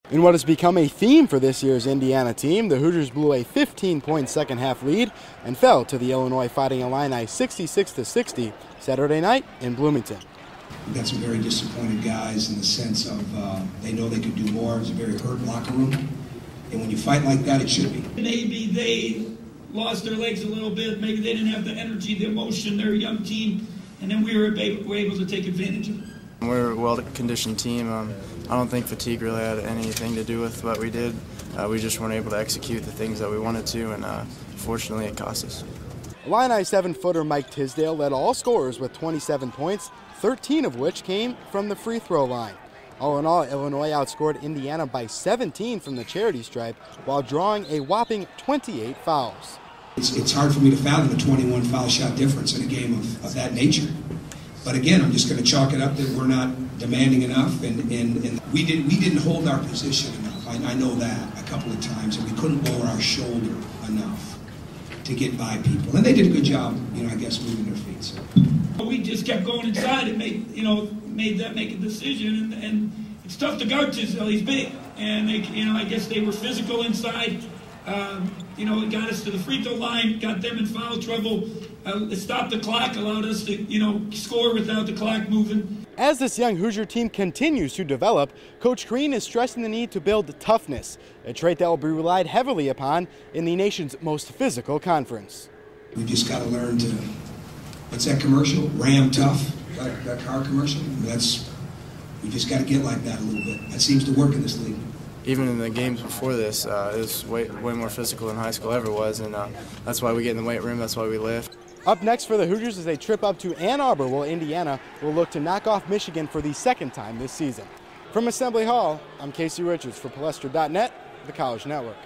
In what has become a theme for this year's Indiana team, the Hoosiers blew a 15-point second-half lead and fell to the Illinois Fighting Illini 66-60 Saturday night in Bloomington. We've got some very disappointed guys in the sense of they know they could do more. It's a very hurt locker room. And when you fight like that, it should be. Maybe they lost their legs a little bit. Maybe they didn't have the energy, the emotion. They're a young team. And then we were able to take advantage of it. We're a well-conditioned team. I don't think fatigue really had anything to do with what we did. We just weren't able to execute the things that we wanted to, and fortunately it cost us. Illini 7-footer Mike Tisdale led all scorers with 27 points, 13 of which came from the free throw line. All in all, Illinois outscored Indiana by 17 from the charity stripe while drawing a whopping 28 fouls. It's hard for me to fathom a 21 foul shot difference in a game of that nature. But again, I'm just going to chalk it up that we're not demanding enough, and we didn't hold our position enough. I know that a couple of times, and we couldn't lower our shoulder enough to get by people. And they did a good job, I guess, moving their feet. So. We just kept going inside and made them make a decision, and it's tough to guard Tisdale. He's big, and I guess they were physical inside. It got us to the free throw line, got them in foul trouble. It stopped the clock, allowed us to, score without the clock moving. As this young Hoosier team continues to develop, Coach Green is stressing the need to build toughness, a trait that will be relied heavily upon in the nation's most physical conference. We've just got to learn to, what's that commercial? Ram tough, that car commercial? We just got to get like that a little bit. That seems to work in this league. Even in the games before this, it was way more physical than high school ever was, and that's why we get in the weight room, that's why we lift. Up next for the Hoosiers is a trip up to Ann Arbor, where Indiana will look to knock off Michigan for the second time this season. From Assembly Hall, I'm Casey Richards for Palestra.net, the College Network.